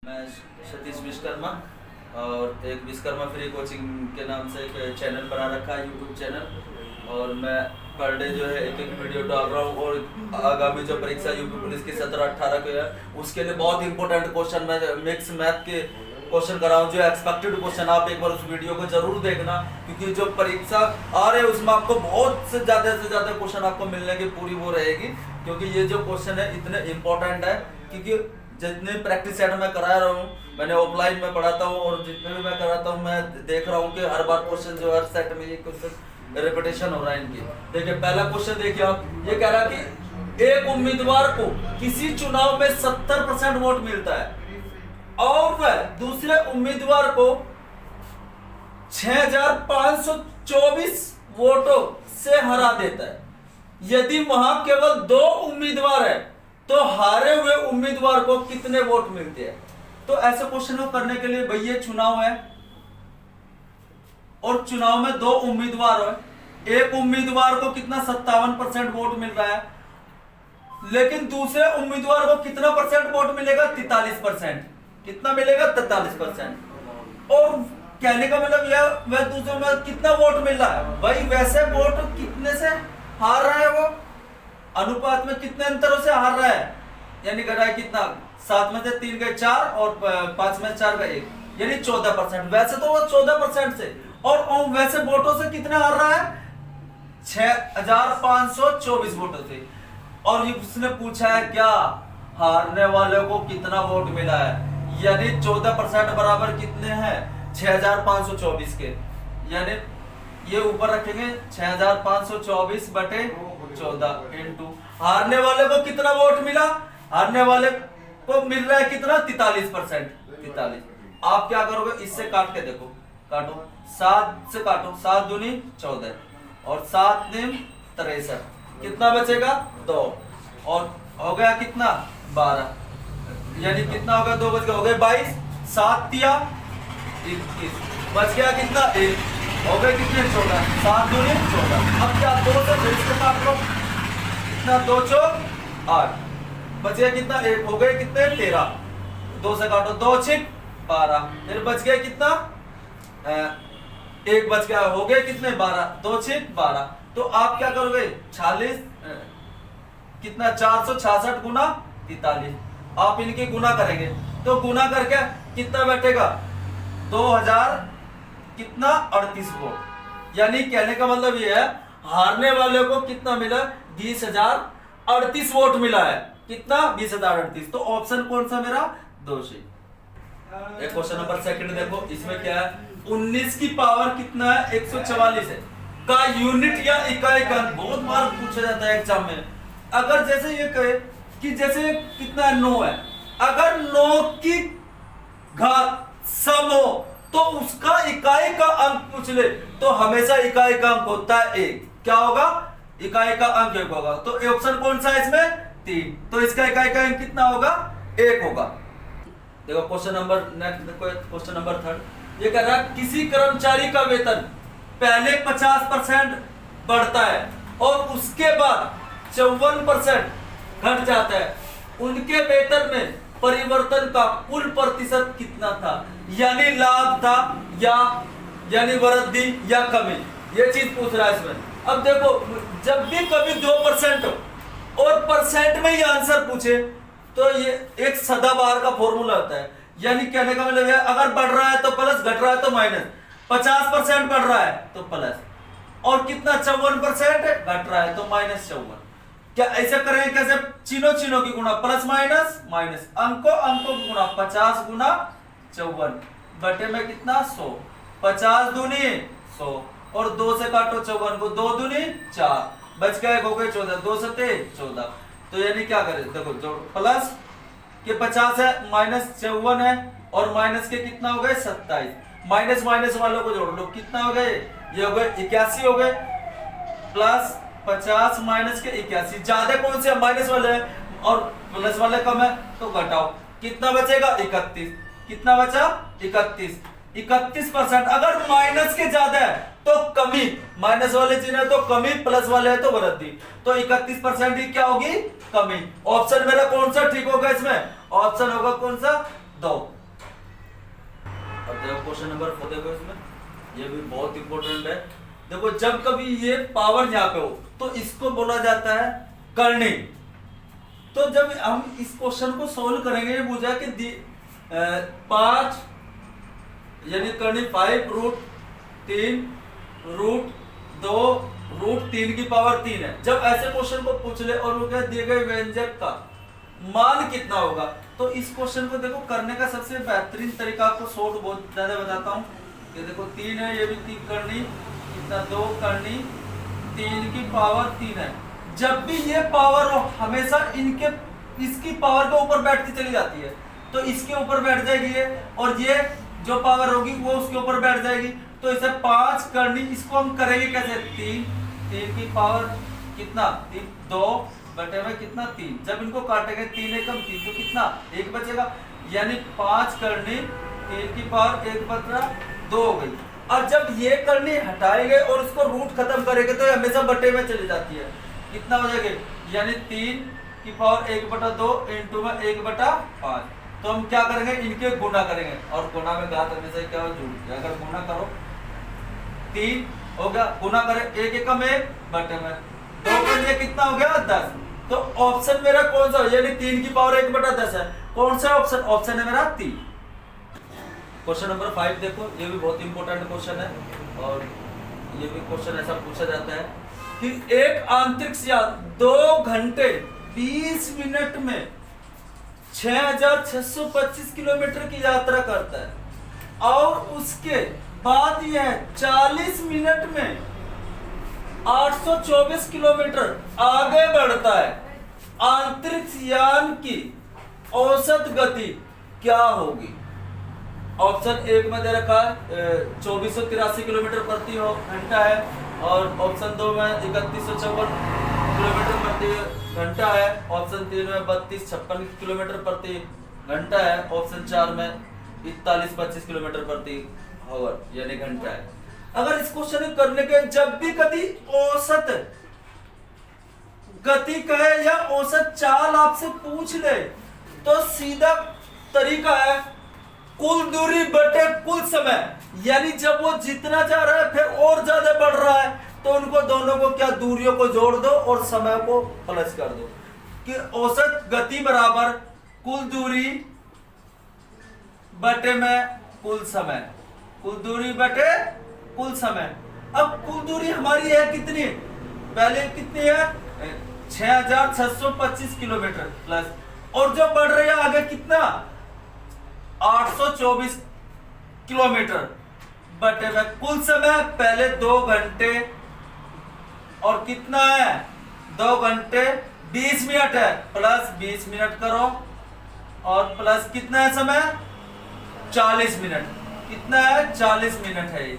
मैं सतीश विश्वकर्मा और एक विश्वकर्मा फ्री कोचिंग के नाम से एक चैनल बना रखा है, यूट्यूब चैनल। और मैं पर डे जो है एक वीडियो डाल रहा हूँ। और आगामी जो परीक्षा यूपी पुलिस की 17-18 को है, उसके लिए बहुत इंपॉर्टेंट क्वेश्चन मैं मिक्स मैथ के क्वेश्चन कराऊँ, जो एक्सपेक्टेड क्वेश्चन। आप एक बार उस वीडियो को जरूर देखना, क्योंकि जो परीक्षा आ रहे हैं उसमें आपको बहुत से ज़्यादा क्वेश्चन आपको मिलने की पूरी वो रहेगी। क्योंकि ये जो क्वेश्चन है इतने इम्पोर्टेंट है, क्योंकि जितने प्रैक्टिस सेट मैं करा रहा हूँ, मैंने ऑफलाइन में पढ़ाता हूँ और जितने भी मैं कराता हूँ, मैं देख रहा हूँ कि हर बार क्वेश्चन जो हर सेट में ये क्वेश्चन रिपीटेशन हो रहा है इनकी। देखिए पहला क्वेश्चन देखिए आप, ये कह रहा कि एक उम्मीदवार को किसी चुनाव में 70% वोट मिलता है और वह दूसरे उम्मीदवार को 6524 वोटों से हरा देता है। यदि वहां केवल 2 उम्मीदवार है तो हारे हुए उम्मीदवार को कितने वोट मिलते हैं। तो ऐसे क्वेश्चन को करने के लिए भैया चुनाव है और चुनाव में 2 उम्मीदवार है। एक उम्मीदवार को कितना 57% वोट मिल रहा है, लेकिन दूसरे उम्मीदवार को कितना परसेंट वोट मिलेगा, 43%। कितना मिलेगा, 43%। और कहने का मतलब यह वह दूसरे में कितना वोट मिल रहा है, भाई वैसे वोट कितने से हार रहा है, वो अनुपात में कितने अंतरों से हार रहा है। यानी कर रहा है कितना, 7 में से 3 गए 4 और 5 में 4 गए 1, यानी 14%। वैसे तो वो 14% से, और वैसे वोटों से कितने हार रहा है, 6524 वोटों से। और ये उसने पूछा है क्या, हारने वाले को कितना वोट मिला है, यानी 14% बराबर कितने हैं, 6524 के। यानी ये ऊपर रखेंगे 6524 बटे 14 इंटू हारने वाले को कितना वोट मिला, हारने वाले को मिल रहा है कितना, 43%। 43। आप क्या करोगे, इससे काट के देखो, काटो 7 से काटो, 7 दूनी 14 और 7 दिन 63, कितना बचेगा 2 और हो गया कितना 12, यानी कितना हो गया, 2 बच गए, हो गए 22, 7 तिया 21, बच गया कितना 1, हो गए कितने 14, 7 दूनी 14। अब क्या 2 से फिर से काट लो, कितना 2 चौक 8, बच गया कितना 1, हो गए कितने 13, 2 से काटो 2 छिक 12, फिर बच गया कितना 1 बच गया, हो गए कितने 12, 2 छिक 12। तो आप क्या करोगे, 46 कितना 466 गुना 43, आप इनकी गुना करेंगे तो गुना करके कितना बैठेगा 2000 कितना 38 वोट। यानी कहने का मतलब ये है, हारने वाले को कितना मिला, 20,038 वोट मिला है, कितना 20,038। तो ऑप्शन कौन सा मेरा, 2 से। एक क्वेश्चन नंबर सेकंड देखो, इसमें क्या है, 19 की पावर कितना है, 144 है, का यूनिट या इकाई का बहुत बार पूछा जाता है एग्जाम में। अगर जैसे ये कहे कि जैसे कितना 9 है, अगर 9 की घात सम हो तो उसका इकाई का अंक पूछ ले, तो हमेशा इकाई का अंक होता है 1। क्या होगा, इकाई का अंक 1 होगा। तो ऑप्शन कौन सा है इसमें, 3। तो इसका इकाई का अंक कितना होगा, 1 होगा। देखो question number next, question number 3, ये कह रहा है किसी कर्मचारी का वेतन पहले 50% बढ़ता है और उसके बाद 54% घट जाता है, उनके वेतन में परिवर्तन का कुल प्रतिशत कितना था, यानी लाभ था या यानी वृद्धि या कमी, ये चीज पूछ रहा है इसमें। अब देखो जब भी कभी 2% हो और परसेंट में ही आंसर पूछे तो ये एक सदाबहार का फॉर्मूला होता है। यानी कहने का मतलब है, अगर बढ़ रहा है तो प्लस, घट रहा है तो माइनस। 50% बढ़ रहा है तो प्लस, और कितना 54% घट रहा है तो -54। क्या ऐसे करेंगे, कैसे, चिन्हों की गुणा, प्लस माइनस माइनस, अंकों की गुणा, 50 गुना 54 बटे में कितना 100, 50 दूनी 100 और 2 से काटो 54 को, 2 दूनी 4, बच गए हो गए 14, 2 से 14। तो यानी क्या करें, देखो जो प्लस के 50 है, -54 है, और माइनस के कितना हो गए 27, माइनस वालों को जोड़ लो, कितना हो गए, ये हो गए 81 हो गए, प्लस 50 माइनस के 81, ज्यादा कौन से माइनस वाले हैं और प्लस वाले कम है, तो घटाओ, कितना बचेगा 31, कितना बचा 31, 31%। अगर माइनस के ज्यादा है तो कमी, माइनस वाले चिन्ह है तो कमी, प्लस वाले है तो वृद्धि, तो 31% ही क्या होगी, कमी। ऑप्शन मेरा कौन सा ठीक होगा इसमें, ऑप्शन होगा कौन सा, 2। क्वेश्चन नंबर 4 देखो, इसमें ये भी बहुत इंपॉर्टेंट है। देखो जब कभी ये पावर यहाँ पे हो तो इसको बोला जाता है करनी। तो जब हम इस क्वेश्चन को सोल्व करेंगे, ये पूछा कि 5 यानी करनी 5√3√2√3 की पावर 3 है। जब ऐसे क्वेश्चन को पूछ ले और वो क्या दिए गए व्यंजक का मान कितना होगा, तो इस क्वेश्चन को देखो करने का सबसे बेहतरीन तरीका आपको शॉर्ट बहुत ज्यादा बताता हूँ। ये देखो 3 है, ये भी 3 करनी, कितना 2 करनी 3 की पावर 3 है। जब भी ये पावर हो हमेशा इसकी पावर के ऊपर बैठती चली जाती है, तो इसके ऊपर बैठ जाएगी ये, और ये जो पावर होगी वो उसके ऊपर बैठ जाएगी। तो इसे 5 करनी, इसको हम करेंगे कैसे, 3 की पावर कितना 3 2 बटे में कितना 3। जब इनको काटेंगे 3 एकम 3 तो कितना 1 बचेगा, यानी 5 करनी 3 की पावर 1/2 हो गई। और जब ये करनी हटाएंगे और इसको रूट खत्म करेंगे तो ये हमेशा बटे में चली जाती है, कितना हो जाएगा, यानी 3 की पावर 1/2 इंटू में 1/5। तो हम क्या करेंगे, इनके गुना करेंगे, और गुना में घात हमेशा क्या हो, जुड़। अगर गुना करो 3 हो गया, गुना करें 1 एकम 1 बटे में 2 के लिए कितना हो गया 10। तो ऑप्शन मेरा कौन सा, यानी 3 की पावर 1/10 है। कौन सा ऑप्शन, ऑप्शन है मेरा 3। क्वेश्चन नंबर 5 देखो, ये भी बहुत इंपॉर्टेंट क्वेश्चन है, और ये भी क्वेश्चन ऐसा पूछा जाता है कि एक अंतरिक्ष यान 2 घंटे 20 मिनट में 6625 किलोमीटर की यात्रा करता है, और उसके बाद यह 40 मिनट में 824 किलोमीटर आगे बढ़ता है। अंतरिक्ष यान की औसत गति क्या होगी। ऑप्शन 1 में दे रखा है 2483 किलोमीटर प्रति घंटा है, और ऑप्शन 2 में 3154 किलोमीटर प्रति घंटा है, ऑप्शन 3 में 3256 किलोमीटर प्रति घंटा है, ऑप्शन 4 में 4125 किलोमीटर प्रति आवर यानी घंटा है। अगर इस क्वेश्चन को करने के जब भी कभी औसत गति कहे या औसत चाल आपसे पूछ ले, तो सीधा तरीका है कुल दूरी बटे कुल समय। यानी जब वो जितना जा रहा है फिर और ज्यादा बढ़ रहा है, तो उनको दोनों को क्या दूरियों को जोड़ दो और समय को प्लस कर दो, कि औसत गति बराबर कुल दूरी बटे में कुल समय, कुल दूरी बटे कुल समय। अब कुल दूरी हमारी है कितनी, पहले कितनी है 6625 किलोमीटर प्लस, और जो बढ़ रही है आगे कितना 824 किलोमीटर बटे में कुल समय। पहले 2 घंटे और कितना है 2 घंटे 20 मिनट है, प्लस 20 मिनट करो, और प्लस कितना है समय 40 मिनट, कितना है 40 मिनट है ये।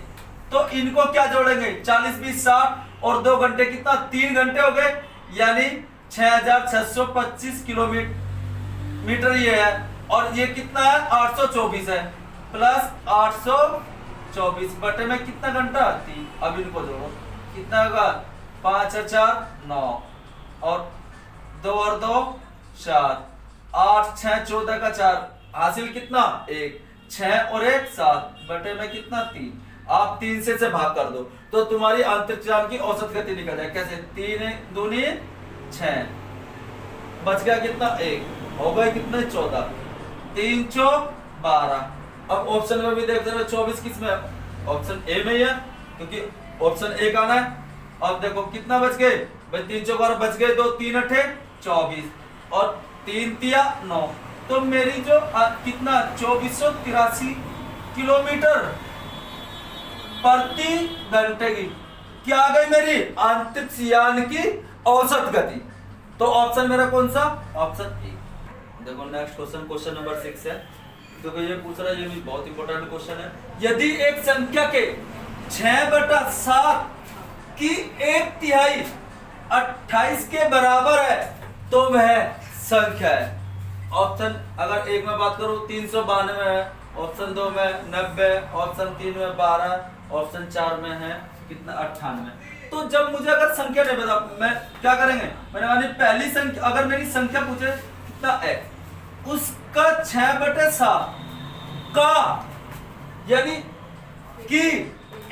तो इनको क्या जोड़ेंगे 40 20 60 और 2 घंटे कितना 3 घंटे हो गए, यानी 6625 किलोमीटर ये है, और ये कितना है 824 है, प्लस 824 बटे में कितना घंटा 3। अब इनको जोड़ो कितना होगा 5 और 4 9, और 2 और 2 4, 8 6 14 का 4 हासिल कितना 1, 6 और 1 7 बटे में कितना 3। आप 3 से भाग कर दो तो तुम्हारी अंतरिक्ष यान की औसत गति निकल जाए। कैसे 3 दूनी 6, बच गया कितना 1, हो गए कितने 14, 3 चौक 12। अब ऑप्शन में भी देख रहे हो 24 किस में, ऑप्शन ए में ही है क्योंकि ऑप्शन ए का आना है। अब देखो कितना बच गए भाई 3 चौक 12 बच गए, 2 3 8 24 और 3 तिया 9। तो मेरी जो कितना 2483 किलोमीटर प्रति घंटे की क्या आ गई मेरी अंतरिक्ष यान की औसत गति। तो ऑप्शन मेरा कौन सा, ऑप्शन ए। देखो नेक्स्ट क्वेश्चन, क्वेश्चन नंबर 6 है, क्योंकि ये पूछ रहा है, ये भी बहुत इंपॉर्टेंट क्वेश्चन है। यदि एक संख्या के 6/7 की 1/3 28 के बराबर है तो वह संख्या है। ऑप्शन अगर एक में बात करूं 392 है, ऑप्शन 2 में 90, ऑप्शन 3 में 12, ऑप्शन 4 में है कितना 98। तो जब मुझे अगर संख्या नहीं पता मैं क्या करेंगे, मैंने मानी पहली संख्या, अगर मेरी संख्या पूछे कितना है उसका 6/7 का यानी कि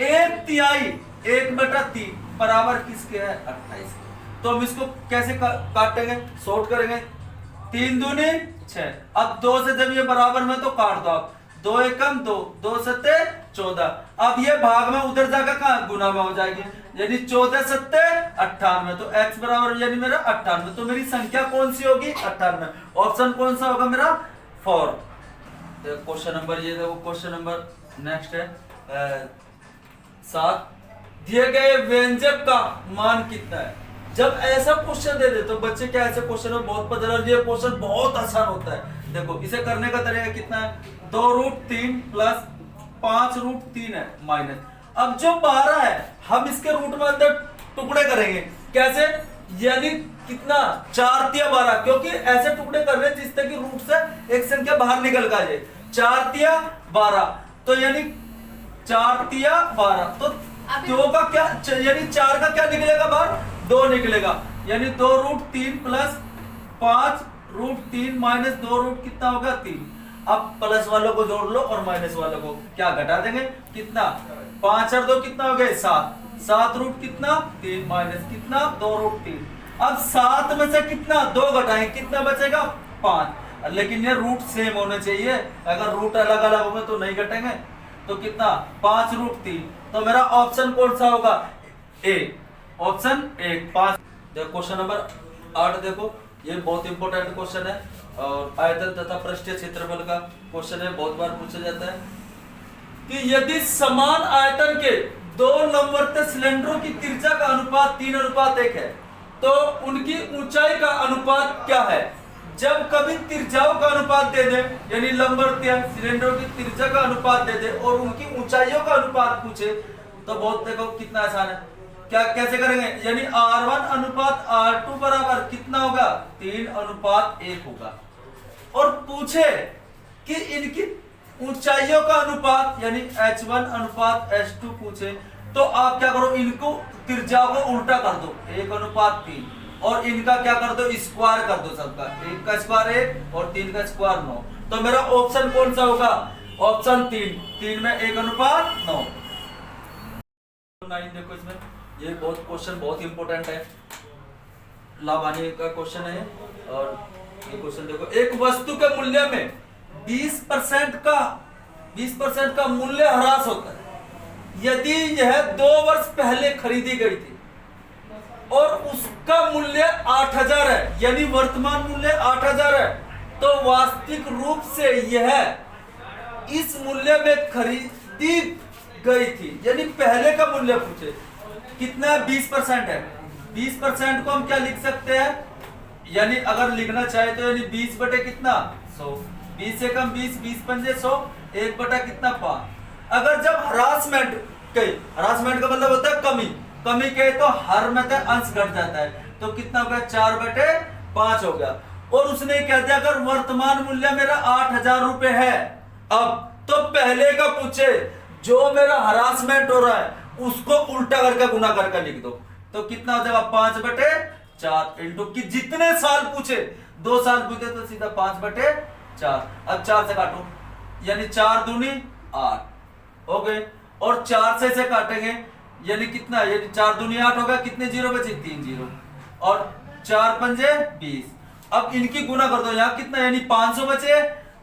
1/3 1/3 बराबर किसके है 28। तो हम इसको कैसे काटेंगे, शॉर्ट करेंगे, 3 दूनी 6। अब 2 से जब ये बराबर में तो काट दो आप, 2 एकम 2, 2 सत्ते 14। अब ये भाग में उधर जाकर कहा गुना में हो जाएगी, यानी 14 सत्ते 98। तो x बराबर यानी मेरा 98। तो मेरी संख्या कौन सी होगी 98। ऑप्शन कौन सा होगा मेरा 4। क्वेश्चन नंबर ये देखो, क्वेश्चन नंबर नेक्स्ट है 7। दिए गए व्यंजक का मान कितना है। जब ऐसा क्वेश्चन दे दे तो बच्चे क्या ऐसे क्वेश्चन में बहुत बदल, और ये क्वेश्चन बहुत आसान होता है। देखो इसे करने का तरीका कितना है, 2√3 प्लस 5√3 है माइनस। अब जो 12 है हम इसके रूट में अंदर टुकड़े करेंगे, कैसे, यानी कितना 4×12, क्योंकि ऐसे टुकड़े कर रहे हैं जिससे कि रूट से एक संख्या बाहर निकल का जाए। 4×12 तो यानी 4×12 तो 2 का क्या, यानी 4 का क्या निकलेगा बाहर, 2 निकलेगा, यानी 2√3 प्लस 5√3 माइनस 2 कितना होगा 3। अब प्लस वालों को जोड़ लो और माइनस वालों को क्या घटा देंगे, कितना 5 और 2 कितना हो गए 7, 7 कितना 3 माइनस कितना 2√3। अब 7 में से कितना 2 घटाएं कितना बचेगा 5, लेकिन ये रूट सेम होने चाहिए, अगर रूट अलग अलग होंगे तो नहीं घटेंगे। तो कितना 5√3। तो मेरा ऑप्शन कौन सा होगा ए, ऑप्शन 1 5। देखो क्वेश्चन नंबर 8 देखो, ये बहुत इंपॉर्टेंट क्वेश्चन है और आयतन तथा पृष्ठीय क्षेत्रफल का क्वेश्चन है, बहुत बार पूछा जाता है कि यदि समान आयतन के 2 लंबवत सिलेंडरों की त्रिज्या का अनुपात 3:1 है तो उनकी ऊंचाई का अनुपात क्या है। जब कभी त्रिज्याओं का अनुपात दे दे, यानी लंबवत सिलेंडरों की त्रिज्या का अनुपात दे दे और उनकी ऊंचाइयों का अनुपात पूछे तो बहुत देखो कितना आसान है, क्या कैसे करेंगे, यानी R1 अनुपात R2 बराबर कितना होगा 3:1 होगा। और पूछे कि इनकी ऊंचाइयों का अनुपात यानी H1 अनुपात H2 पूछे तो आप क्या करो, इनको त्रिज्या को उल्टा कर दो, 1:3 और इनका क्या कर दो स्क्वायर कर दो, सबका 1 का स्क्वायर 1 और 3 का स्क्वायर 9। तो मेरा ऑप्शन कौन सा होगा, ऑप्शन 3 में 1:9। 9 देखो इसमें, ये बहुत क्वेश्चन बहुत इंपॉर्टेंट है, लाभानी का क्वेश्चन है। और ये क्वेश्चन देखो, एक वस्तु के मूल्य में 20% का मूल्य ह्रास होता है यदि यह 2 वर्ष पहले खरीदी गई थी और उसका मूल्य 8,000 है, यानी वर्तमान मूल्य 8,000 है, तो वास्तविक रूप से यह इस मूल्य में खरीदी गई थी, यानी पहले का मूल्य पूछे कितना 20% है। 20% को हम क्या लिख सकते हैं, यानी अगर लिखना चाहे तो यानी 20 बटे कितना 100, 20 से कम 20, 20 पंजे 100, 1 बटा कितना 5। अगर जब हरासमेंट कहे, हरासमेंट का मतलब होता है कमी, कमी कहे तो हर में तो अंश घट जाता है, तो कितना हो गया 4/5 हो गया। और उसने कह दिया अगर वर्तमान मूल्य मेरा 8,000 रुपए है अब, तो पहले का पूछे जो मेरा हरासमेंट हो रहा है उसको उल्टा करके गुना करके लिख दो, तो कितना हो जाएगा 5/4 इंटू की जितने साल पूछे, 2 साल पूछे तो सीधा 5/4। अब 4 से काटो, यानी 4 दूनी 8 हो गए, और 4 से काटेंगे यानी कितना, यानी 4 दूनी 8 होगा, कितने जीरो बचे 3 जीरो, और 4 पंजे 20। अब इनकी गुना कर दो, यहाँ कितना यानी 500 बचे।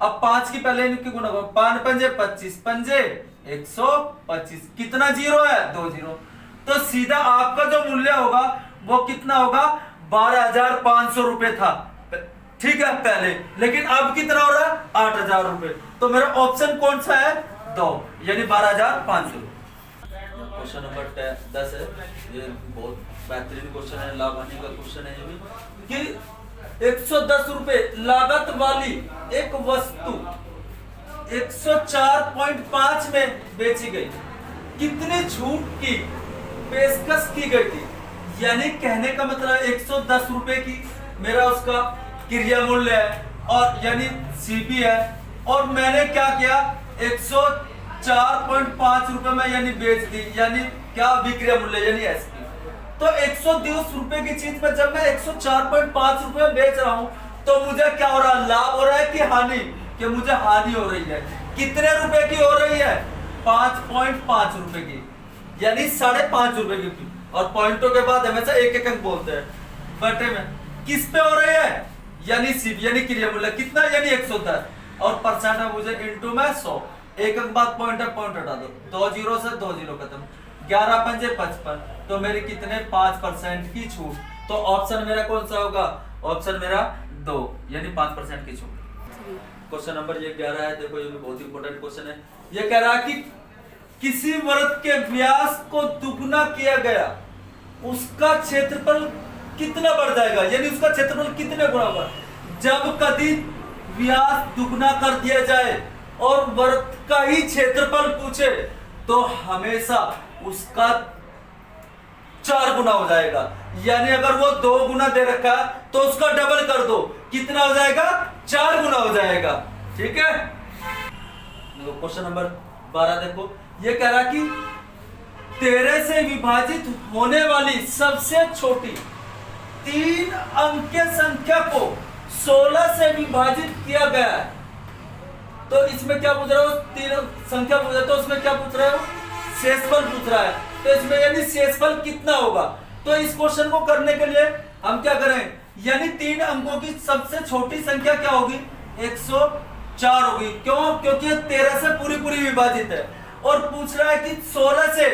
अब 5 की पहले इनकी गुना करो, 5 पंजे 25 पंजे 125, कितना जीरो है 2 जीरो। तो सीधा आपका जो मूल्य होगा वो कितना होगा 12,500 रुपए था, ठीक है पहले, लेकिन अब कितना हो रहा है 8,000 रुपए। तो मेरा ऑप्शन कौन सा है 2, यानी 12,500। क्वेश्चन नंबर 10 है, ये बहुत बेहतरीन क्वेश्चन है, लाभानी का क्वेश्चन है ये भी, कि 110 रुपए लागत वाली एक वस्तु 104.5 में बेची गई, कितनी छूट की पेशकश की गई थी। यानी कहने का मतलब 110 रुपए की मेरा उसका क्रिया मूल्य है और यानी सीपी है, और मैंने क्या किया 104.5 रुपए में यानी बेच दी, यानी क्या विक्रय मूल्य यानी एसपी। तो 110 रुपए की चीज में जब मैं 104.5 रुपए में बेच रहा हूं तो मुझे क्या हो रहा है, लाभ हो रहा है कि हानि, कि मुझे हानि हो रही है। कितने रुपए की हो रही है, 5.5 रुपए की, यानी 5.5 रुपए की। और पॉइंटों के बाद हमेशा एक एक अंक बोलते हैं। बटे में किस पे हो रही है, यानी सी यानी क्रिया मूल्य कितना, यानी 110। और परसेंट में मुझे इंटू में 100, एक अंक बाद पॉइंट है, पॉइंट हटा दो, 2 जीरो से 2 जीरो खत्म, 11 पंजे 55, तो मेरी कितने 5% की छूट। तो ऑप्शन मेरा कौन सा होगा, ऑप्शन मेरा 2, यानी 5% की छूट। क्वेश्चन नंबर ये 11 है, देखो ये भी बहुत इंपॉर्टेंट क्वेश्चन है। ये कह रहा है कि किसी वृत्त के व्यास को दुगना किया गया, उसका क्षेत्रफल कितना बढ़ जाएगा, यानी उसका क्षेत्रफल कितने गुना होगा। जब कभी व्यास दुगना कर दिया जाए और वृत्त का ही क्षेत्रफल पूछे तो हमेशा उसका 4 गुना हो जाएगा। यानी अगर वो 2 गुना दे रखा तो उसका डबल कर दो, कितना हो जाएगा, 4 गुना हो जाएगा। ठीक है, देखो क्वेश्चन नंबर 12 देखो, ये कह रहा कि 13 से विभाजित होने वाली सबसे छोटी 3 अंक के संख्या को 16 से विभाजित किया गया है। तो इसमें क्या पूछ रहा है, 3 संख्या पूछ रहा है, तो उसमें क्या पूछ रहा है, शेषफल पूछ रहा है। तो इसमें यानी शेषफल कितना होगा। तो इस क्वेश्चन को करने के लिए हम क्या करें, यानी 3 अंकों की सबसे छोटी संख्या क्या होगी, 104 होगी। क्यों, क्योंकि 13 से पूरी पूरी विभाजित है और पूछ रहा है कि 16 से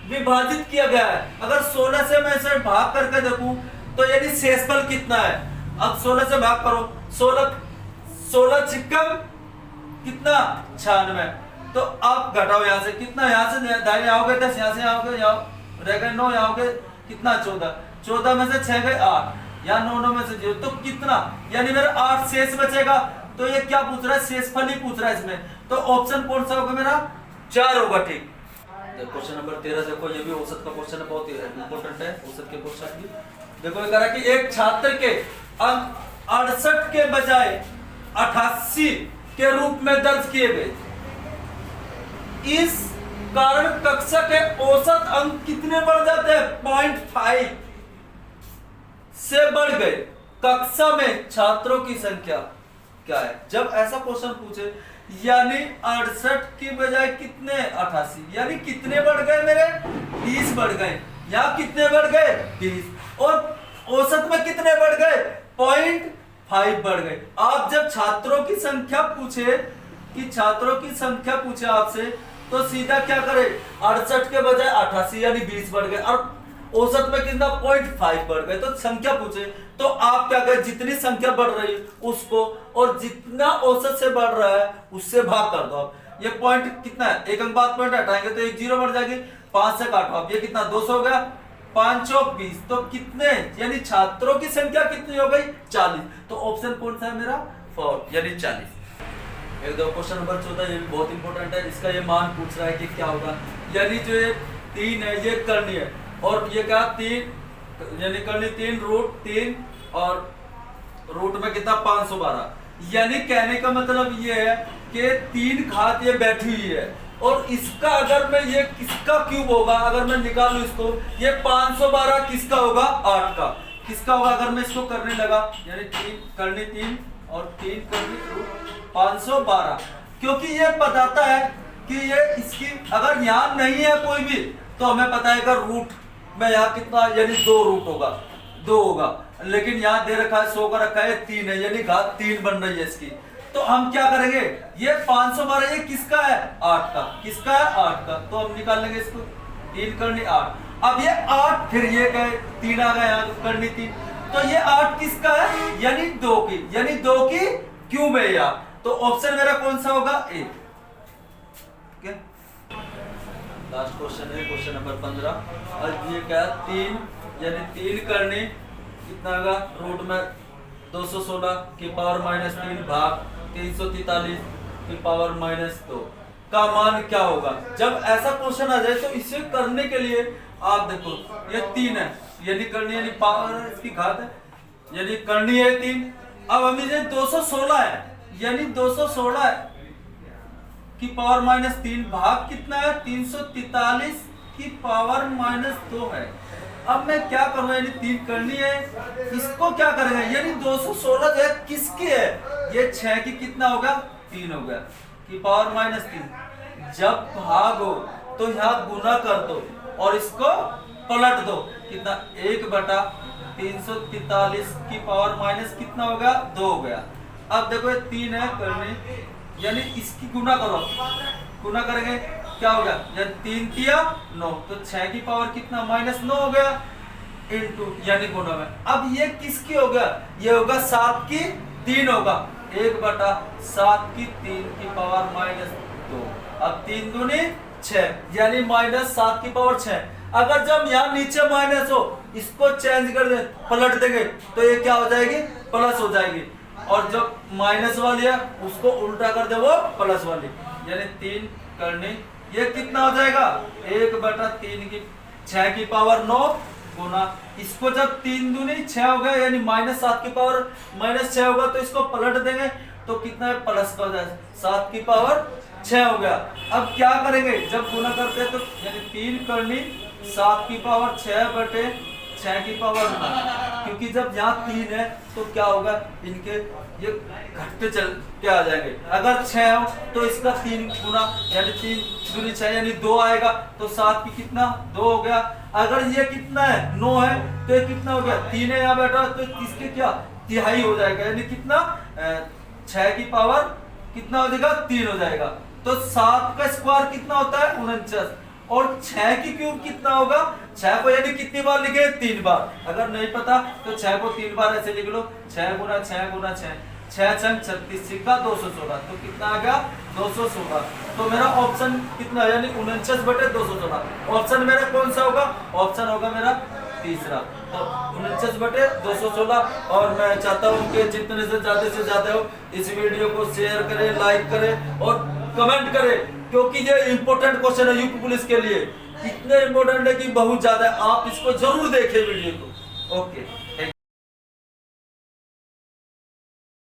विभाजित किया गया है। अगर 16 से मैं इसे भाग करके देखूं तो यानी शेषफल कितना है। अब 16 से भाग करो, 16 छिक्कम कितना 96। तो आप घटाओ यहाँ से, कितना यहाँ से दाएं आओगे 10, यहाँ से आओगे रह गए 9, यहाँ आओगे कितना 14 में से 6 गए 8, यहाँ 9 में से 0, तो कितना, यानी मेरा 8 शेष बचेगा। तो ये क्या पूछ रहा है, शेषफल ही पूछ रहा है इसमें। तो ऑप्शन कौन सा होगा मेरा, 4 होगा। ठीक, क्वेश्चन नंबर 13 देखो, ये भी औसत का क्वेश्चन है, बहुत ही इंपॉर्टेंट है औसत के क्वेश्चन भी। देखो ये कह रहा है कि एक छात्र के अंक 68 के बजाय 88 के रूप में दर्ज किए गए, इस कारण कक्षा के औसत अंक कितने बढ़ जाते हैं, 0.5 से बढ़ गए। कक्षा में छात्रों की संख्या क्या है। जब ऐसा क्वेश्चन पूछे, यानी 68 की बजाय कितने 88, यानी कितने बढ़ गए मेरे, 20 बढ़ गए। यहाँ कितने बढ़ गए, 20, और औसत में कितने बढ़ गए, 0.5 बढ़ गए। आप जब छात्रों की संख्या पूछे कि छात्रों की संख्या पूछे आपसे, तो सीधा क्या करे, 68 के बजाय 88 यानी 20 बढ़ गए, और औसत में कितना 0.5 बढ़ गए। तो संख्या पूछे तो आप क्या करें, जितनी संख्या बढ़ रही है उसको, और जितना औसत से बढ़ रहा है उससे भाग कर दो आप। ये पॉइंट कितना है, एक अंक बाद पॉइंट हटाएंगे तो एक 0 बढ़ जाएगी, 5 से काटो आप, ये कितना 200 हो गया, 5 और 20, तो कितने, यानी छात्रों की संख्या कितनी हो गई, 40। तो ऑप्शन कौन सा है मेरा, 4 यानी 40। एक दो क्वेश्चन नंबर 14, ये भी बहुत इंपॉर्टेंट है। इसका ये मान पूछ रहा है कि क्या होगा, यानी जो ये 3 है ये करनी है, और ये क्या 3 यानी करनी 3 रूट 3 और रूट में कितना 512, यानी कहने का मतलब ये है कि 3 घात ये बैठी हुई है, और इसका अगर मैं ये किसका क्यूब होगा, अगर मैं निकालूं इसको, ये 512 किसका होगा, 8 का किसका होगा। अगर मैं इसको करने लगा, यानी 3 करनी 3 और 3 करनी रूट 512, क्योंकि ये बताता है कि ये इसकी अगर यहाँ नहीं है कोई भी, तो हमें पता है अगर रूट में यहाँ कितना, यानी 2 रूट होगा, 2 होगा, लेकिन यहाँ दे रखा है 100 का रखा है 3 है, यानी घात 3 बन रही है इसकी। तो हम क्या करेंगे, ये 512 ये किसका है, 8 का, किसका है 8 का, तो हम निकाल लेंगे इसको, 3 करनी 8। अब ये 8 फिर ये गए 3 आ गए यहाँ करनी 3, तो ये 8 किसका है, यानी 2 की, यानी 2 की क्यूब है यहाँ। तो ऑप्शन मेरा कौन सा होगा, ए। लास्ट क्वेश्चन है क्वेश्चन नंबर 15। अब ये क्या 3 यानी 3 करनी कितना होगा, रूट में 216 की पावर माइनस 3 भाग 343 की पावर माइनस 2 का मान क्या होगा। जब ऐसा क्वेश्चन आ जाए तो इसे करने के लिए आप देखो, ये 3 है, यानी करनी यानी पावर इसकी घात है, यानी करनी है 3। अब हम इसे 216 है, यानी 216 है की पावर माइनस 3 भाग कितना है, 343 की पावर माइनस 2 है। अब मैं क्या करूंगा, यानी 3 करनी है, इसको क्या करेंगे, यानी 216 जो है किसकी है, ये 6 की कितना होगा, 3 हो गया, की पावर -3। जब भाग हो तो यहाँ गुना कर दो और इसको पलट दो, कितना 1/343 की पावर माइनस कितना हो गया 2 हो गया। अब देखो ये 3 है करने, यानी इसकी गुना करो, गुना करेंगे क्या हो गया, यानी 3 तिया 9, तो 6 की पावर कितना -9 हो गया इनटू यानी गुना में। अब ये किसकी हो गया, ये होगा 7 की 3 होगा, 1/7 की 3 की पावर -2। अब 3 दूनी 6 यानी -7 की पावर 6। अगर जब यहाँ नीचे माइनस हो इसको चेंज कर दे, पलट देंगे तो ये क्या हो जाएगी, प्लस हो जाएगी। और जब माइनस वाली है उसको उल्टा कर दे वो प्लस वाली, यानी 3 करनी, ये कितना हो जाएगा 1/3 की 6 की पावर 9 गुना, इसको जब 3 दूनी 6 हो गया यानी -7 की पावर -6 होगा, तो इसको पलट देंगे तो कितना है प्लस का हो जाएगा 7 की पावर 6 हो गया। अब क्या करेंगे जब गुना करते हैं तो यानी 3 करनी 7 की पावर 6/6 की पावर 9, क्योंकि जब यहाँ 3 है तो क्या होगा इनके ये घटते चल के आ जाएंगे। अगर 6 हो तो इसका 3 गुना यानी 3 दूनी 6 यानी 2 आएगा, तो 7 की कितना 2 हो गया। अगर ये कितना है 9 है तो ये कितना हो गया 3 है यहाँ बैठा, तो इसके क्या तिहाई हो जाएगा, यानी कितना 6 की पावर कितना हो जाएगा 3 हो जाएगा। तो 7 का स्क्वायर कितना होता है 49, और 6 की क्यूब कितना होगा, 6 को यानी कितनी बार लिखे 3 बार। अगर नहीं पता तो 6 को 3 बार ऐसे लिख लो, 6 गुना 6 गुना 6, 6 छंग 36 सिक्का 216, तो कितना आ गया 216। तो मेरा ऑप्शन कितना यानी 49/216। ऑप्शन मेरा कौन सा होगा, ऑप्शन होगा मेरा तीसरा, तो 49/216। और मैं चाहता हूँ कि जितने से ज्यादा हो इस वीडियो को शेयर करें, लाइक करें और कमेंट करें, क्योंकि ये इंपॉर्टेंट क्वेश्चन है यूपी पुलिस के लिए, इतने इंपॉर्टेंट है कि बहुत ज्यादा, आप इसको जरूर देखें वीडियो को। ओके।